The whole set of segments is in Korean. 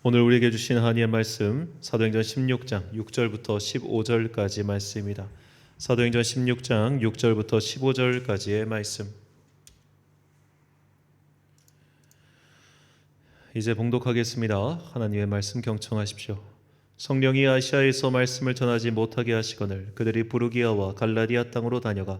오늘 우리에게 주신 하나님의 말씀 사도행전 16장 6절부터 15절까지 말씀입니다. 사도행전 16장 6절부터 15절까지의 말씀. 이제 봉독하겠습니다. 하나님의 말씀 경청하십시오. 성령이 아시아에서 말씀을 전하지 못하게 하시거늘 그들이 부르기아와 갈라디아 땅으로 다녀가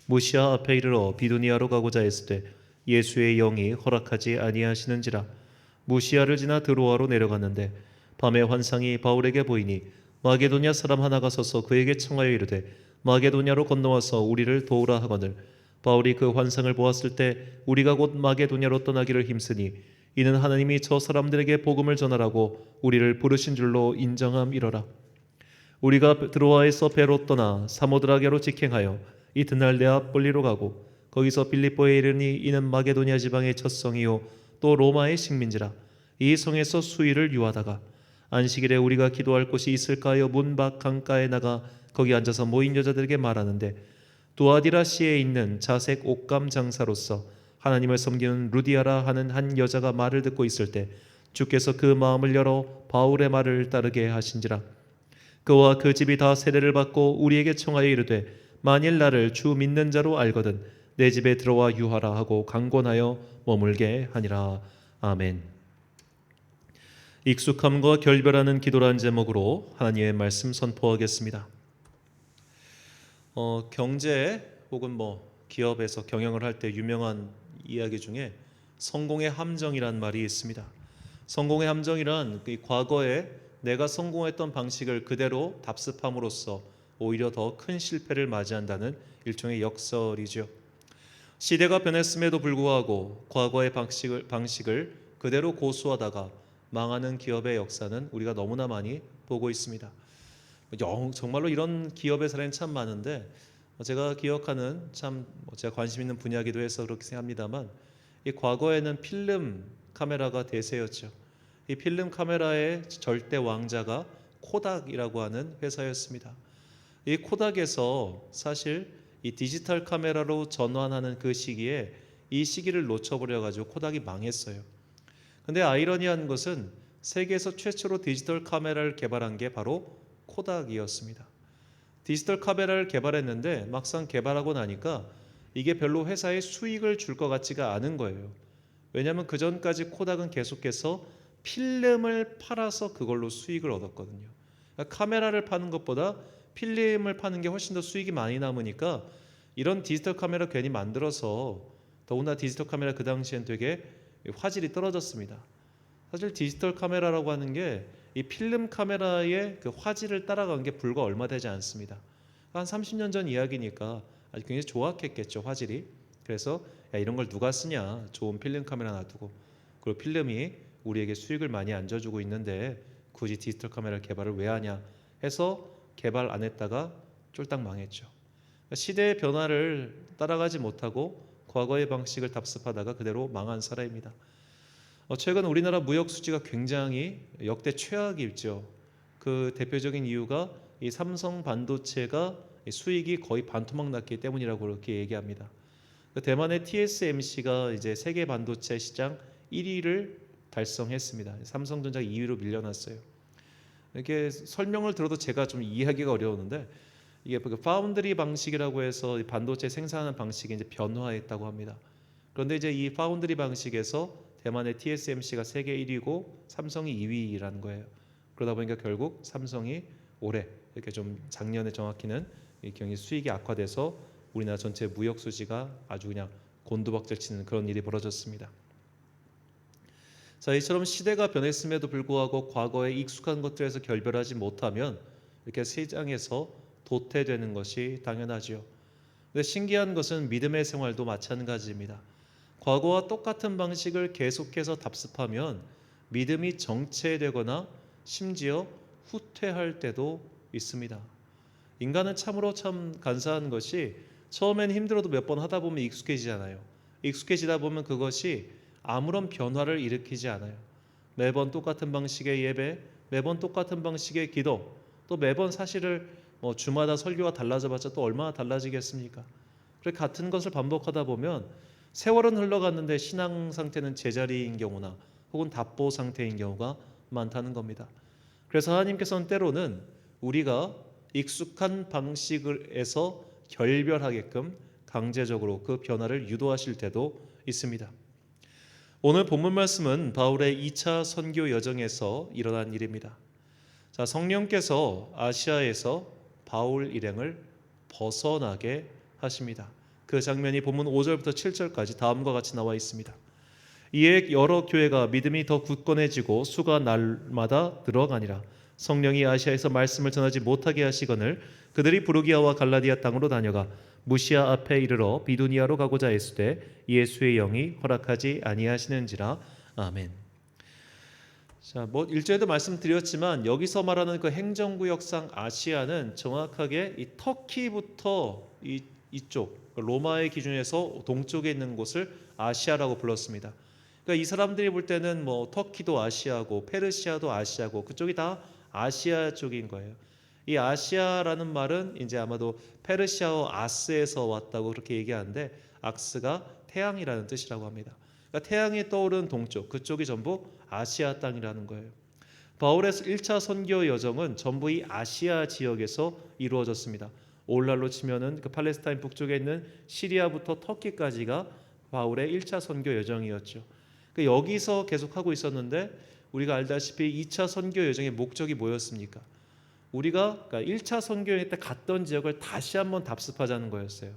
무시아 앞에 이르러 비두니아로 가고자 했을 때 예수의 영이 허락하지 아니하시는지라. 무시아를 지나 드로아로 내려갔는데 밤에 환상이 바울에게 보이니 마게도냐 사람 하나가 서서 그에게 청하여 이르되 마게도냐로 건너와서 우리를 도우라 하거늘 바울이 그 환상을 보았을 때 우리가 곧 마게도냐로 떠나기를 힘쓰니 이는 하나님이 저 사람들에게 복음을 전하라고 우리를 부르신 줄로 인정함이러라. 우리가 드로아에서 배로 떠나 사모드라게로 직행하여 이튿날 네아폴리로 가고 거기서 빌립보에 이르니 이는 마게도냐 지방의 첫 성이요 또 로마의 식민지라. 이 성에서 수일을 유하다가 안식일에 우리가 기도할 곳이 있을까 하여 문 밖 강가에 나가 거기 앉아서 모인 여자들에게 말하는데 두아디라시에 있는 자색 옷감 장사로서 하나님을 섬기는 루디아라 하는 한 여자가 말을 듣고 있을 때 주께서 그 마음을 열어 바울의 말을 따르게 하신지라. 그와 그 집이 다 세례를 받고 우리에게 청하여 이르되 만일 나를 주 믿는 자로 알거든 내 집에 들어와 유하라 하고 강권하여 머물게 하니라. 아멘. 익숙함과 결별하는 기도라는 제목으로 하나님의 말씀 선포하겠습니다. 경제 혹은 기업에서 경영을 할 때 유명한 이야기 중에 성공의 함정이란 말이 있습니다. 성공의 함정이란 과거에 내가 성공했던 방식을 그대로 답습함으로써 오히려 더 큰 실패를 맞이한다는 일종의 역설이죠. 시대가 변했음에도 불구하고 과거의 방식을 그대로 고수하다가 망하는 기업의 역사는 우리가 너무나 많이 보고 있습니다. 정말로 이런 기업의 사례는 참 많은데 제가 기억하는 제가 관심 있는 분야이기도 해서 그렇게 생각합니다만 이 과거에는 필름 카메라가 대세였죠. 이 필름 카메라의 절대 왕자가 코닥이라고 하는 회사였습니다. 이 코닥에서 사실 이 디지털 카메라로 전환하는 그 시기에 이 시기를 놓쳐버려 가지고 코닥이 망했어요. 근데 아이러니한 것은 세계에서 최초로 디지털 카메라를 개발한 게 바로 코닥이었습니다. 디지털 카메라를 개발했는데 막상 개발하고 나니까 이게 별로 회사에 수익을 줄 것 같지가 않은 거예요. 왜냐하면 그 전까지 코닥은 계속해서 필름을 팔아서 그걸로 수익을 얻었거든요. 그러니까 카메라를 파는 것보다 필름을 파는 게 훨씬 더 수익이 많이 남으니까 이런 디지털 카메라 괜히 만들어서 더구나 디지털 카메라 그 당시엔 되게 화질이 떨어졌습니다. 사실 디지털 카메라라고 하는 게 이 필름 카메라의 그 화질을 따라간 게 불과 얼마 되지 않습니다. 한 30년 전 이야기니까 아주 굉장히 조악했겠죠, 화질이. 그래서 이런 걸 누가 쓰냐, 좋은 필름 카메라 놔두고. 그리고 필름이 우리에게 수익을 많이 안 줘주고 있는데 굳이 디지털 카메라 개발을 왜 하냐 해서 개발 안 했다가 쫄딱 망했죠. 시대의 변화를 따라가지 못하고 과거의 방식을 답습하다가 그대로 망한 사례입니다. 최근 우리나라 무역 수지가 굉장히 역대 최악이죠. 그 대표적인 이유가 이 삼성 반도체가 수익이 거의 반토막 났기 때문이라고 그렇게 얘기합니다. 대만의 TSMC가 이제 세계 반도체 시장 1위를 달성했습니다. 삼성전자가 2위로 밀려났어요. 이렇게 설명을 들어도 제가 좀 이해하기가 어려웠는데 이게 그 파운드리 방식이라고 해서 반도체 생산하는 방식이 이제 변화했다고 합니다. 그런데 이제 이 파운드리 방식에서 대만의 TSMC가 세계 1위고 삼성이 2위라는 거예요. 그러다 보니까 결국 삼성이 올해 이렇게 좀 작년에 정확히는 이 경기 수익이 악화돼서 우리나라 전체 무역 수지가 아주 그냥 곤두박질치는 그런 일이 벌어졌습니다. 자, 이처럼 시대가 변했음에도 불구하고 과거에 익숙한 것들에서 결별하지 못하면 이렇게 시장에서 도태되는 것이 당연하지요. 근데 신기한 것은 믿음의 생활도 마찬가지입니다. 과거와 똑같은 방식을 계속해서 답습하면 믿음이 정체되거나 심지어 후퇴할 때도 있습니다. 인간은 참으로 참 간사한 것이 처음엔 힘들어도 몇 번 하다 보면 익숙해지잖아요. 익숙해지다 보면 그것이 아무런 변화를 일으키지 않아요. 매번 똑같은 방식의 예배, 매번 똑같은 방식의 기도, 또 매번 사실을 주마다 설교가 달라져봤자 또 얼마나 달라지겠습니까? 그래 같은 것을 반복하다 보면 세월은 흘러갔는데 신앙 상태는 제자리인 경우나 혹은 답보 상태인 경우가 많다는 겁니다. 그래서 하나님께서는 때로는 우리가 익숙한 방식에서 결별하게끔 강제적으로 그 변화를 유도하실 때도 있습니다. 오늘 본문 말씀은 바울의 2차 선교 여정에서 일어난 일입니다. 자, 성령께서 아시아에서 바울 일행을 벗어나게 하십니다. 그 장면이 본문 5절부터 7절까지 다음과 같이 나와 있습니다. 이에 여러 교회가 믿음이 더 굳건해지고 수가 날마다 늘어가니라. 성령이 아시아에서 말씀을 전하지 못하게 하시거늘 그들이 부르기아와 갈라디아 땅으로 다녀가 무시아 앞에 이르러 비두니아로 가고자 했으되 예수의 영이 허락하지 아니하시는지라. 아멘. 자, 1절에도 말씀드렸지만 여기서 말하는 그 행정구역상 아시아는 정확하게 이 터키부터 이쪽 로마의 기준에서 동쪽에 있는 곳을 아시아라고 불렀습니다. 그러니까 이 사람들이 볼 때는 터키도 아시아고 페르시아도 아시아고 그쪽이 다 아시아 쪽인 거예요. 이 아시아라는 말은 이제 아마도 페르시아어 아스에서 왔다고 그렇게 얘기하는데 악스가 태양이라는 뜻이라고 합니다. 그러니까 태양이 떠오르는 동쪽 그쪽이 전부 아시아 땅이라는 거예요. 바울의 1차 선교 여정은 전부 이 아시아 지역에서 이루어졌습니다. 오늘날로 치면은 그 팔레스타인 북쪽에 있는 시리아부터 터키까지가 바울의 1차 선교 여정이었죠. 그러니까 여기서 계속하고 있었는데 우리가 알다시피 2차 선교 여정의 목적이 뭐였습니까? 우리가 1차 선교 여행 때 갔던 지역을 다시 한번 답습하자는 거였어요.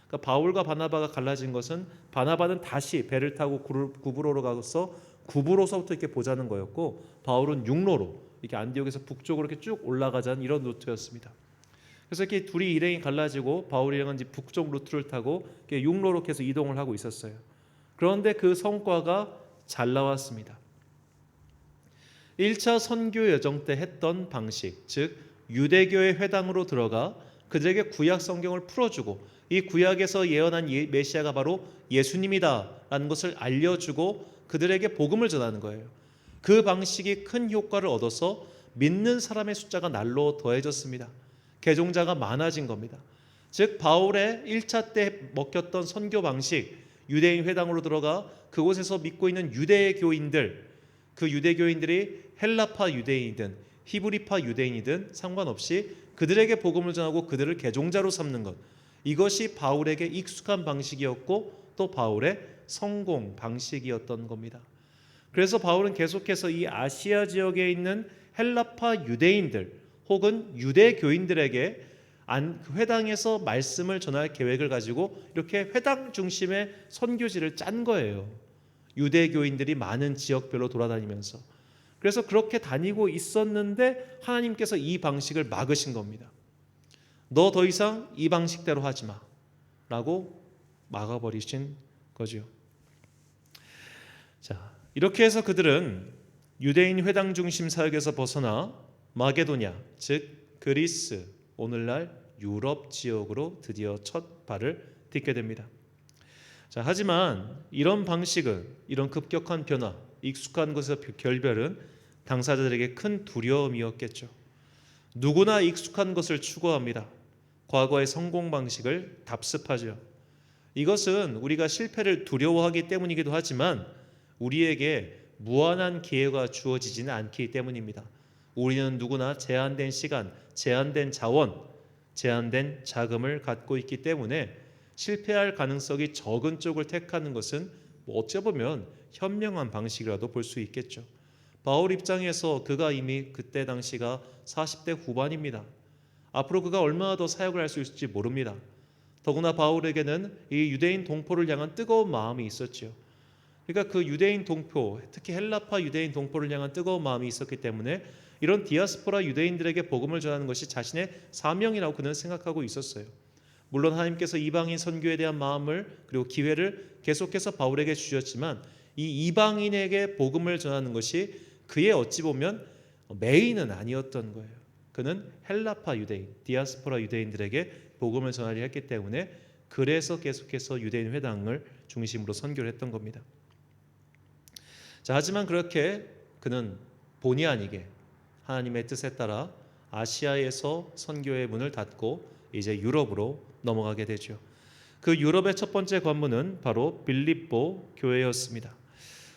그러니까 바울과 바나바가 갈라진 것은 바나바는 다시 배를 타고 구브로로 가서 구브로서부터 이렇게 보자는 거였고 바울은 육로로 이렇게 안디옥에서 북쪽으로 이렇게 쭉 올라가자는 이런 루트였습니다. 그래서 이렇게 둘이 일행이 갈라지고 바울 일행은 이제 북쪽 루트를 타고 이렇게 육로로 계속 이동을 하고 있었어요. 그런데 그 성과가 잘 나왔습니다. 1차 선교 여정 때 했던 방식, 즉 유대교의 회당으로 들어가 그들에게 구약 성경을 풀어주고 이 구약에서 예언한 메시아가 바로 예수님이다라는 것을 알려주고 그들에게 복음을 전하는 거예요. 그 방식이 큰 효과를 얻어서 믿는 사람의 숫자가 날로 더해졌습니다. 개종자가 많아진 겁니다. 즉 바울의 1차 때 먹혔던 선교 방식, 유대인 회당으로 들어가 그곳에서 믿고 있는 유대 교인들, 그 유대 교인들이 헬라파 유대인이든 히브리파 유대인이든 상관없이 그들에게 복음을 전하고 그들을 개종자로 삼는 것, 이것이 바울에게 익숙한 방식이었고 또 바울의 성공 방식이었던 겁니다. 그래서 바울은 계속해서 이 아시아 지역에 있는 헬라파 유대인들 혹은 유대 교인들에게 회당에서 말씀을 전할 계획을 가지고 이렇게 회당 중심의 선교지를 짠 거예요. 유대 교인들이 많은 지역별로 돌아다니면서. 그래서 그렇게 다니고 있었는데 하나님께서 이 방식을 막으신 겁니다. 너 더 이상 이 방식대로 하지 마 라고 막아버리신 거죠. 자, 이렇게 해서 그들은 유대인 회당 중심 사역에서 벗어나 마게도냐, 즉 그리스, 오늘날 유럽 지역으로 드디어 첫 발을 딛게 됩니다. 자, 하지만 이런 방식은, 이런 급격한 변화, 익숙한 것에서 결별은 당사자들에게 큰 두려움이었겠죠. 누구나 익숙한 것을 추구합니다. 과거의 성공 방식을 답습하죠. 이것은 우리가 실패를 두려워하기 때문이기도 하지만 우리에게 무한한 기회가 주어지지는 않기 때문입니다. 우리는 누구나 제한된 시간, 제한된 자원, 제한된 자금을 갖고 있기 때문에 실패할 가능성이 적은 쪽을 택하는 것은 어쩌보면 현명한 방식이라도 볼 수 있겠죠. 바울 입장에서 그가 이미 그때 당시가 40대 후반입니다. 앞으로 그가 얼마나 더 사역을 할 수 있을지 모릅니다. 더구나 바울에게는 이 유대인 동포를 향한 뜨거운 마음이 있었죠. 그러니까 그 유대인 동포, 특히 헬라파 유대인 동포를 향한 뜨거운 마음이 있었기 때문에 이런 디아스포라 유대인들에게 복음을 전하는 것이 자신의 사명이라고 그는 생각하고 있었어요. 물론 하나님께서 이방인 선교에 대한 마음을 그리고 기회를 계속해서 바울에게 주셨지만 이 이방인에게 복음을 전하는 것이 그의 어찌 보면 메인은 아니었던 거예요. 그는 헬라파 유대인, 디아스포라 유대인들에게 복음을 전하려 했기 때문에 그래서 계속해서 유대인 회당을 중심으로 선교를 했던 겁니다. 자, 하지만 그렇게 그는 본의 아니게 하나님의 뜻에 따라 아시아에서 선교의 문을 닫고 이제 유럽으로 넘어가게 되죠. 그 유럽의 첫 번째 관문은 바로 빌립보 교회였습니다.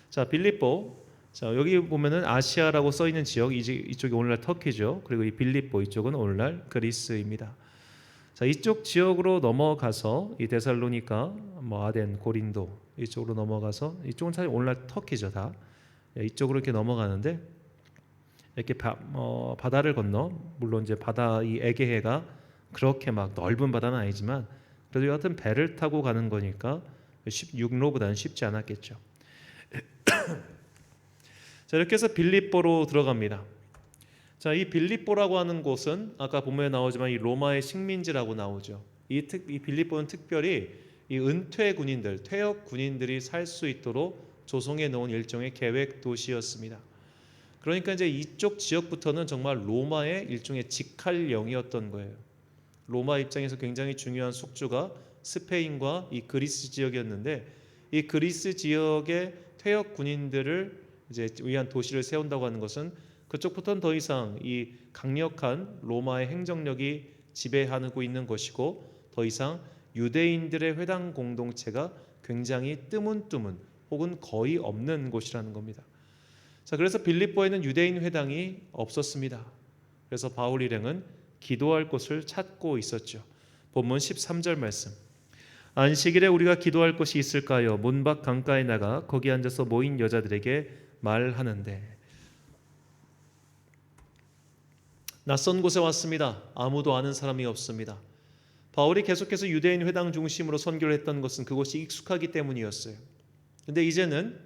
자, 빌립보 자, 여기 보면은 아시아라고 써 있는 지역, 이쪽이 오늘날 터키죠. 그리고 이 빌립보 이쪽은 오늘날 그리스입니다. 자, 이쪽 지역으로 넘어가서 이 데살로니가, 뭐 아덴, 고린도 이쪽으로 넘어가서, 이쪽은 사실 오늘날 터키죠, 다. 이쪽으로 이렇게 넘어가는데, 이렇게 바다를 건너, 물론 이제 바다 이 에게해가 그렇게 막 넓은 바다는 아니지만 그래도 여하튼 배를 타고 가는 거니까 육로보다는 쉽지 않았겠죠. 자, 이렇게 해서 빌립보로 들어갑니다. 자, 이 빌립보라고 하는 곳은 아까 본문에 나오지만 이 로마의 식민지라고 나오죠. 이 빌립보는 특별히 이 은퇴 군인들, 퇴역 군인들이 살 수 있도록 조성해 놓은 일종의 계획 도시였습니다. 그러니까 이제 이쪽 지역부터는 정말 로마의 일종의 직할령이었던 거예요. 로마 입장에서 굉장히 중요한 숙주가 스페인과 이 그리스 지역이었는데, 이 그리스 지역의 퇴역 군인들을 이제 위한 도시를 세운다고 하는 것은 그쪽부터는 더 이상 이 강력한 로마의 행정력이 지배하고 있는 것이고, 더 이상 유대인들의 회당 공동체가 굉장히 뜨문뜨문 혹은 거의 없는 곳이라는 겁니다. 자, 그래서 빌립보에는 유대인 회당이 없었습니다. 그래서 바울 일행은 기도할 곳을 찾고 있었죠. 본문 13절 말씀. 안식일에 우리가 기도할 곳이 있을까요? 문 밖 강가에 나가 거기 앉아서 모인 여자들에게 말하는데. 낯선 곳에 왔습니다. 아무도 아는 사람이 없습니다. 바울이 계속해서 유대인 회당 중심으로 선교를 했던 것은 그곳이 익숙하기 때문이었어요. 근데 이제는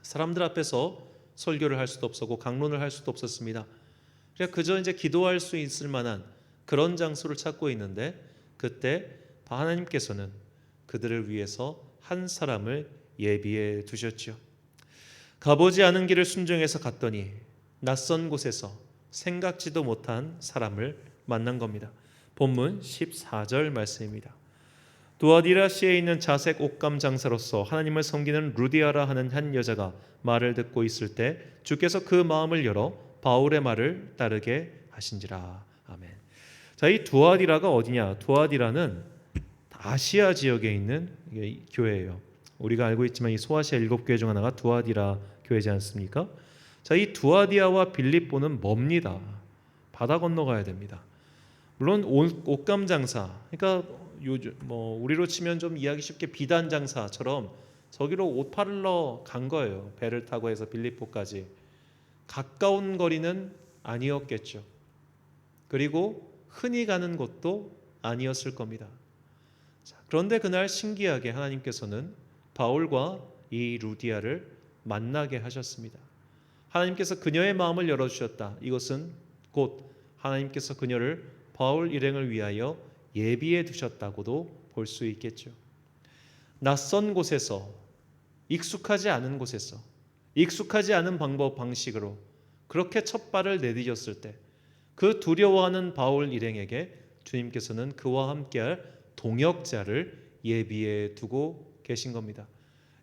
사람들 앞에서 설교를 할 수도 없었고 강론을 할 수도 없었습니다. 그래서 그저 이제 기도할 수 있을 만한 그런 장소를 찾고 있는데, 그때 하나님께서는 그들을 위해서 한 사람을 예비해 두셨죠. 가보지 않은 길을 순종해서 갔더니 낯선 곳에서 생각지도 못한 사람을 만난 겁니다. 본문 14절 말씀입니다. 두아디라시에 있는 자색 옷감 장사로서 하나님을 섬기는 루디아라 하는 한 여자가 말을 듣고 있을 때 주께서 그 마음을 열어 바울의 말을 따르게 하신지라. 아멘. 자, 이 두아디라가 어디냐? 두아디라는 아시아 지역에 있는 교회예요. 우리가 알고 있지만 이 소아시아 7교회 중 하나가 두아디라 교회지 않습니까? 자, 이 두아디아와 빌립보는 멉니다. 바다 건너가야 됩니다. 물론 옷감 장사, 그러니까 요즘 우리로 치면 좀 이해하기 쉽게 비단 장사처럼 저기로 옷 팔러 간 거예요. 배를 타고 해서 빌립보까지. 가까운 거리는 아니었겠죠. 그리고 흔히 가는 곳도 아니었을 겁니다. 자, 그런데 그날 신기하게 하나님께서는 바울과 이 루디아를 만나게 하셨습니다. 하나님께서 그녀의 마음을 열어주셨다. 이것은 곧 하나님께서 그녀를 바울 일행을 위하여 예비해 두셨다고도 볼 수 있겠죠. 낯선 곳에서, 익숙하지 않은 곳에서, 익숙하지 않은 방식으로 그렇게 첫 발을 내디뎠을 때 그 두려워하는 바울 일행에게 주님께서는 그와 함께할 동역자를 예비해 두고 계신 겁니다.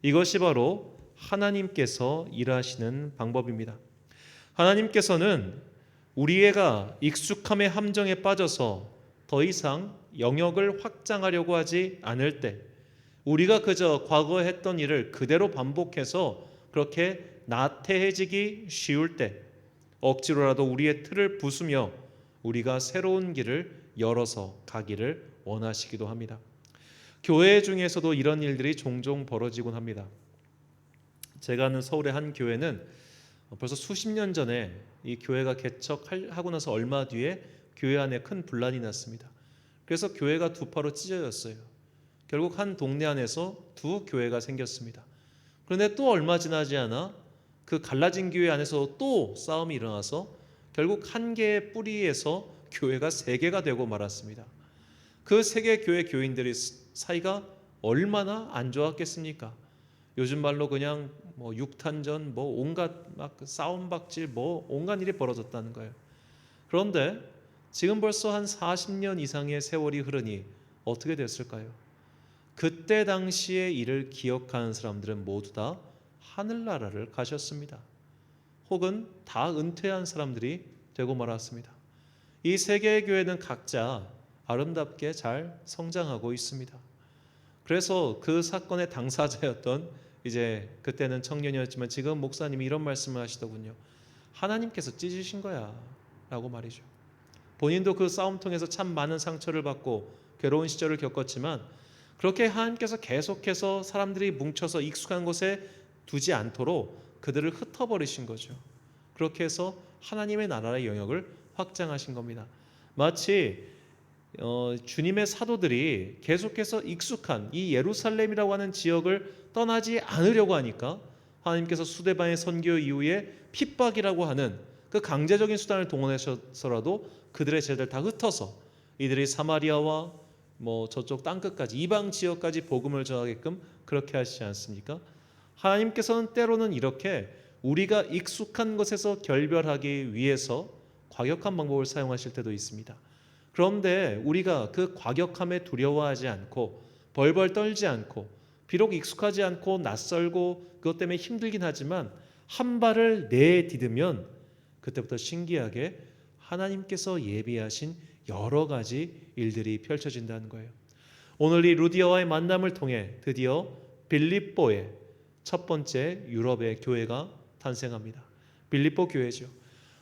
이것이 바로 하나님께서 일하시는 방법입니다. 하나님께서는 우리가 익숙함의 함정에 빠져서 더 이상 영역을 확장하려고 하지 않을 때, 우리가 그저 과거에 했던 일을 그대로 반복해서 그렇게 나태해지기 쉬울 때 억지로라도 우리의 틀을 부수며 우리가 새로운 길을 열어서 가기를 원하시기도 합니다. 교회 중에서도 이런 일들이 종종 벌어지곤 합니다. 제가 아는 서울의 한 교회는 벌써 수십 년 전에 이 교회가 개척하고 나서 얼마 뒤에 교회 안에 큰 분란이 났습니다. 그래서 교회가 두 파로 찢어졌어요. 결국 한 동네 안에서 두 교회가 생겼습니다. 그런데 또 얼마 지나지 않아 그 갈라진 교회 안에서 또 싸움이 일어나서 결국 한 개의 뿌리에서 교회가 세 개가 되고 말았습니다. 그 세 개 교회 교인들의 사이가 얼마나 안 좋았겠습니까? 요즘 말로 그냥 육탄전, 온갖 막 싸움박질, 온갖 일이 벌어졌다는 거예요. 그런데 지금 벌써 한 40년 이상의 세월이 흐르니 어떻게 됐을까요? 그때 당시의 일을 기억하는 사람들은 모두 다 하늘나라를 가셨습니다. 혹은 다 은퇴한 사람들이 되고 말았습니다. 이 세 개의 교회는 각자 아름답게 잘 성장하고 있습니다. 그래서 그 사건의 당사자였던 이제 그때는 청년이었지만 지금 목사님이 이런 말씀을 하시더군요. 하나님께서 찢으신 거야 라고 말이죠. 본인도 그 싸움 통해서 참 많은 상처를 받고 괴로운 시절을 겪었지만 그렇게 하나님께서 계속해서 사람들이 뭉쳐서 익숙한 곳에 두지 않도록 그들을 흩어버리신 거죠. 그렇게 해서 하나님의 나라의 영역을 확장하신 겁니다. 마치 주님의 사도들이 계속해서 익숙한 이 예루살렘이라고 하는 지역을 떠나지 않으려고 하니까 하나님께서 수데바의 선교 이후에 핍박이라고 하는 그 강제적인 수단을 동원하셔서라도 그들의 제자들 다 흩어서 이들이 사마리아와 저쪽 땅끝까지 이방 지역까지 복음을 전하게끔 그렇게 하시지 않습니까? 하나님께서는 때로는 이렇게 우리가 익숙한 것에서 결별하기 위해서 과격한 방법을 사용하실 때도 있습니다. 그런데 우리가 그 과격함에 두려워하지 않고 벌벌 떨지 않고 비록 익숙하지 않고 낯설고 그것 때문에 힘들긴 하지만 한 발을 내디디면 그때부터 신기하게 하나님께서 예비하신 여러 가지 일들이 펼쳐진다는 거예요. 오늘 이 루디아와의 만남을 통해 드디어 빌립보의 첫 번째 유럽의 교회가 탄생합니다. 빌립보 교회죠.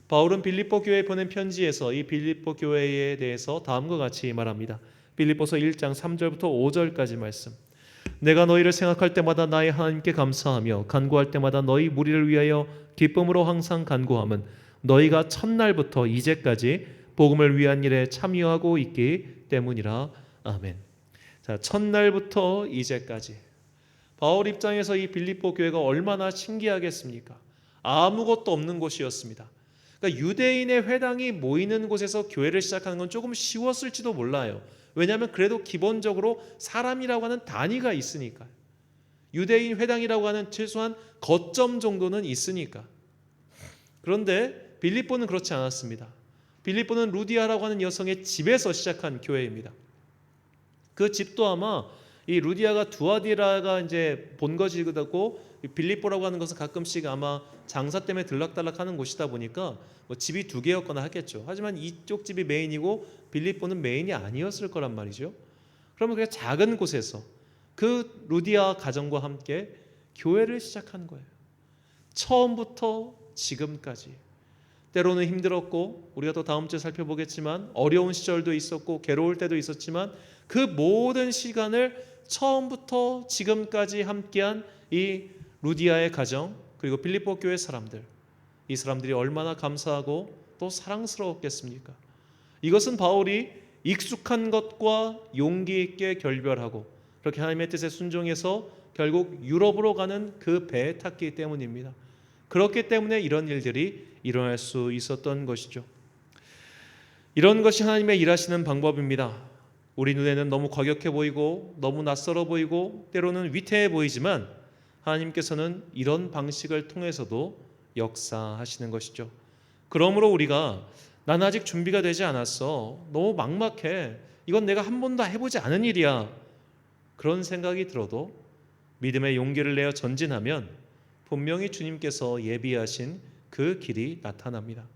바울은 빌립보 교회에 보낸 편지에서 이 빌립보 교회에 대해서 다음과 같이 말합니다. 빌립보서 1장 3절부터 5절까지 말씀. 내가 너희를 생각할 때마다 나의 하나님께 감사하며 간구할 때마다 너희 무리를 위하여 기쁨으로 항상 간구함은 너희가 첫날부터 이제까지 복음을 위한 일에 참여하고 있기 때문이라. 아멘. 자, 첫날부터 이제까지 바울 입장에서 이 빌립보 교회가 얼마나 신기하겠습니까? 아무것도 없는 곳이었습니다. 그러니까 유대인의 회당이 모이는 곳에서 교회를 시작하는 건 조금 쉬웠을지도 몰라요. 왜냐하면 그래도 기본적으로 사람이라고 하는 단위가 있으니까. 유대인 회당이라고 하는 최소한 거점 정도는 있으니까. 그런데 빌립보는 그렇지 않았습니다. 빌립보는 루디아라고 하는 여성의 집에서 시작한 교회입니다. 그 집도 아마 이 루디아가 두아디라가 이제 본거지고 빌립보라고 하는 것은 가끔씩 아마 장사 때문에 들락달락하는 곳이다 보니까 집이 두 개였거나 하겠죠. 하지만 이쪽 집이 메인이고 빌립보는 메인이 아니었을 거란 말이죠. 그러면 그 작은 곳에서 그 루디아 가정과 함께 교회를 시작한 거예요. 처음부터 지금까지. 때로는 힘들었고 우리가 또 다음 주에 살펴보겠지만 어려운 시절도 있었고 괴로울 때도 있었지만 그 모든 시간을 처음부터 지금까지 함께한 이 루디아의 가정 그리고 빌립보 교회 사람들, 이 사람들이 얼마나 감사하고 또 사랑스러웠겠습니까? 이것은 바울이 익숙한 것과 용기 있게 결별하고 그렇게 하나님의 뜻에 순종해서 결국 유럽으로 가는 그 배에 탔기 때문입니다. 그렇기 때문에 이런 일들이 일어날 수 있었던 것이죠. 이런 것이 하나님의 일하시는 방법입니다. 우리 눈에는 너무 과격해 보이고 너무 낯설어 보이고 때로는 위태해 보이지만 하나님께서는 이런 방식을 통해서도 역사하시는 것이죠. 그러므로 우리가 난 아직 준비가 되지 않았어. 너무 막막해. 이건 내가 한 번도 해보지 않은 일이야. 그런 생각이 들어도 믿음의 용기를 내어 전진하면 분명히 주님께서 예비하신 그 길이 나타납니다.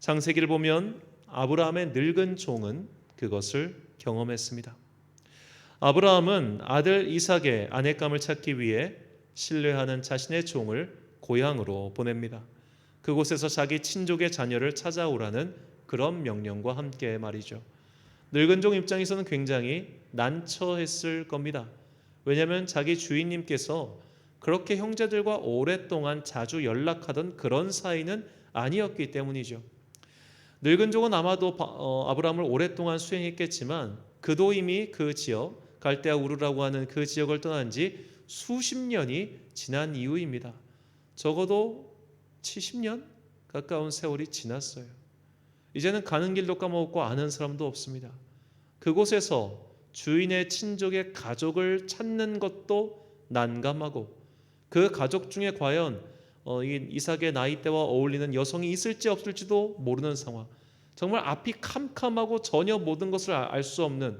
창세기를 보면 아브라함의 늙은 종은 그것을 경험했습니다. 아브라함은 아들 이삭의 아내감을 찾기 위해 신뢰하는 자신의 종을 고향으로 보냅니다. 그곳에서 자기 친족의 자녀를 찾아오라는 그런 명령과 함께 말이죠. 늙은 종 입장에서는 굉장히 난처했을 겁니다. 왜냐하면 자기 주인님께서 그렇게 형제들과 오랫동안 자주 연락하던 그런 사이는 아니었기 때문이죠. 늙은 종은 아마도 아브라함을 오랫동안 수행했겠지만 그도 이미 그 지역 갈대아 우르라고 하는 그 지역을 떠난 지 수십 년이 지난 이후입니다. 적어도 70년 가까운 세월이 지났어요. 이제는 가는 길도 까먹고 아는 사람도 없습니다. 그곳에서 주인의 친족의 가족을 찾는 것도 난감하고 그 가족 중에 과연 이삭의 나이대와 어울리는 여성이 있을지 없을지도 모르는 상황. 정말 앞이 캄캄하고 전혀 모든 것을 알 수 없는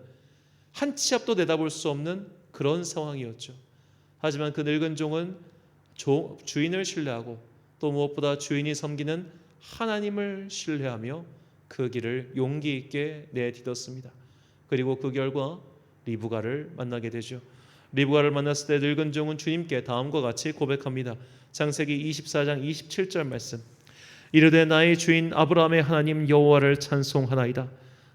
한 치 앞도 내다볼 수 없는 그런 상황이었죠. 하지만 그 늙은 종은 주인을 신뢰하고 또 무엇보다 주인이 섬기는 하나님을 신뢰하며 그 길을 용기 있게 내딛었습니다. 그리고 그 결과 리브가를 만나게 되죠. 리브가를 만났을 때 늙은 종은 주님께 다음과 같이 고백합니다. 창세기 24장 27절 말씀. 이르되 나의 주인 아브라함의 하나님 여호와를 찬송하나이다.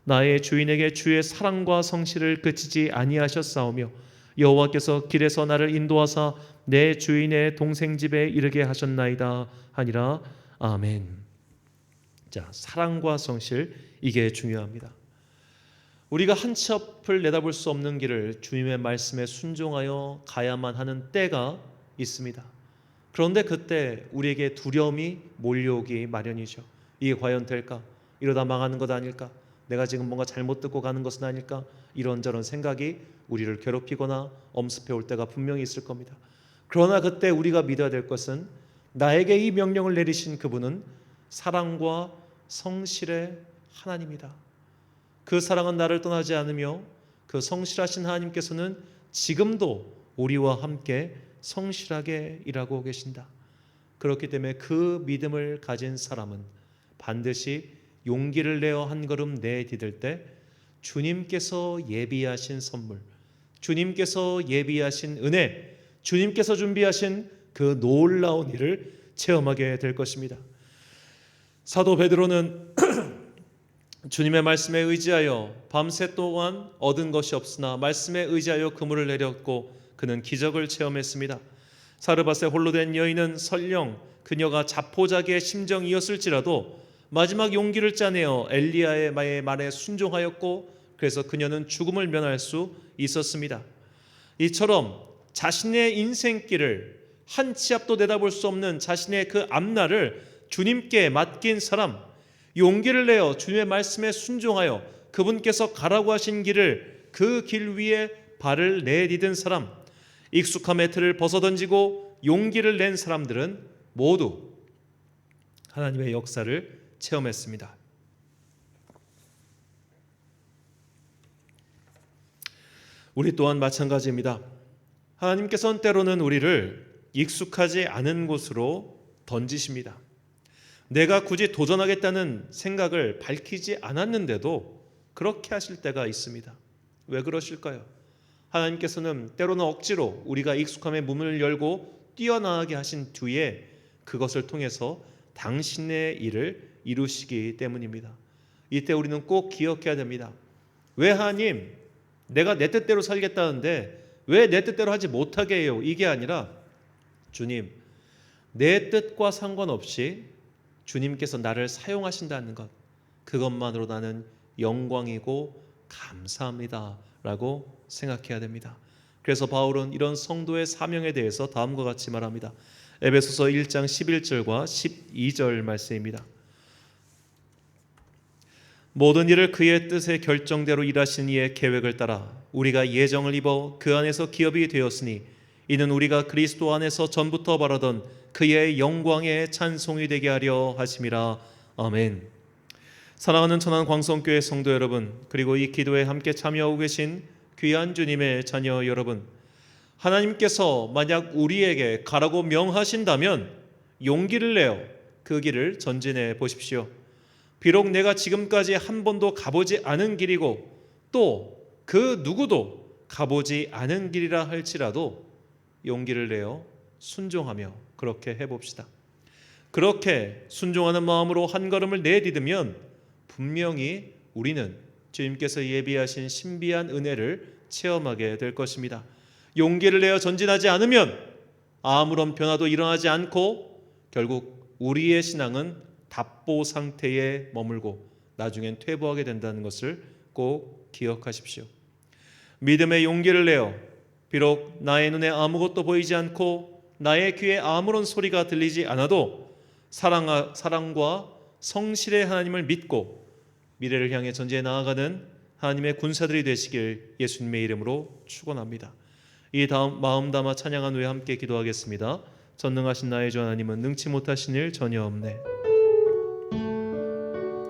나의 주인에게 주의 사랑과 성실을 그치지 아니하셨사오며 여호와께서 길에서 나를 인도하사 내 주인의 동생 집에 이르게 하셨나이다 하니라. 아멘. 자, 사랑과 성실, 이게 중요합니다. 우리가 한 치 앞을 내다볼 수 없는 길을 주님의 말씀에 순종하여 가야만 하는 때가 있습니다. 그런데 그때 우리에게 두려움이 몰려오기 마련이죠. 이게 과연 될까? 이러다 망하는 것 아닐까? 내가 지금 뭔가 잘못 듣고 가는 것은 아닐까? 이런저런 생각이 우리를 괴롭히거나 엄습해 올 때가 분명히 있을 겁니다. 그러나 그때 우리가 믿어야 될 것은 나에게 이 명령을 내리신 그분은 사랑과 성실의 하나님이다. 그 사랑은 나를 떠나지 않으며 그 성실하신 하나님께서는 지금도 우리와 함께 성실하게 일하고 계신다. 그렇기 때문에 그 믿음을 가진 사람은 반드시 용기를 내어 한 걸음 내디딜 때 주님께서 예비하신 선물, 주님께서 예비하신 은혜, 주님께서 준비하신 그 놀라운 일을 체험하게 될 것입니다. 사도 베드로는 주님의 말씀에 의지하여 밤새 동안 얻은 것이 없으나 말씀에 의지하여 그물을 내렸고 그는 기적을 체험했습니다. 사르밧에 홀로 된 여인은 설령 그녀가 자포자기의 심정이었을지라도 마지막 용기를 짜내어 엘리야의 말에 순종하였고 그래서 그녀는 죽음을 면할 수 있었습니다. 이처럼 자신의 인생길을 한 치 앞도 내다볼 수 없는 자신의 그 앞날을 주님께 맡긴 사람, 용기를 내어 주님의 말씀에 순종하여 그분께서 가라고 하신 길을 그 길 위에 발을 내디딘 사람, 익숙함의 틀을 벗어던지고 용기를 낸 사람들은 모두 하나님의 역사를 체험했습니다. 우리 또한 마찬가지입니다. 하나님께서는 때로는 우리를 익숙하지 않은 곳으로 던지십니다. 내가 굳이 도전하겠다는 생각을 밝히지 않았는데도 그렇게 하실 때가 있습니다. 왜 그러실까요? 하나님께서는 때로는 억지로 우리가 익숙함의 문을 열고 뛰어나가게 하신 뒤에 그것을 통해서 당신의 일을 이루시기 때문입니다. 이때 우리는 꼭 기억해야 됩니다. 왜 하나님, 내가 내 뜻대로 살겠다는데 왜 내 뜻대로 하지 못하게 해요? 이게 아니라 주님, 내 뜻과 상관없이 주님께서 나를 사용하신다는 것, 그것만으로 나는 영광이고 감사합니다 라고 생각해야 됩니다. 그래서 바울은 이런 성도의 사명에 대해서 다음과 같이 말합니다. 에베소서 1장 11절과 12절 말씀입니다. 모든 일을 그의 뜻의 결정대로 일하신 이의 계획을 따라 우리가 예정을 입어 그 안에서 기업이 되었으니 이는 우리가 그리스도 안에서 전부터 바라던 그의 영광의 찬송이 되게 하려 하심이라. 아멘. 사랑하는 천안 광성교회 성도 여러분, 그리고 이 기도에 함께 참여하고 계신 귀한 주님의 자녀 여러분, 하나님께서 만약 우리에게 가라고 명하신다면 용기를 내어 그 길을 전진해 보십시오. 비록 내가 지금까지 한 번도 가보지 않은 길이고 또 그 누구도 가보지 않은 길이라 할지라도 용기를 내어 순종하며 그렇게 해봅시다. 그렇게 순종하는 마음으로 한 걸음을 내디디면 분명히 우리는 주님께서 예비하신 신비한 은혜를 체험하게 될 것입니다. 용기를 내어 전진하지 않으면 아무런 변화도 일어나지 않고 결국 우리의 신앙은 답보 상태에 머물고 나중엔 퇴보하게 된다는 것을 꼭 기억하십시오. 믿음의 용기를 내어 비록 나의 눈에 아무것도 보이지 않고 나의 귀에 아무런 소리가 들리지 않아도 사랑과 성실의 하나님을 믿고 미래를 향해 전진해 나아가는 하나님의 군사들이 되시길 예수님의 이름으로 축원합니다. 이 다음 마음 담아 찬양한 후에 함께 기도하겠습니다. 전능하신 나의 주 하나님은 능치 못하신 일 전혀 없네.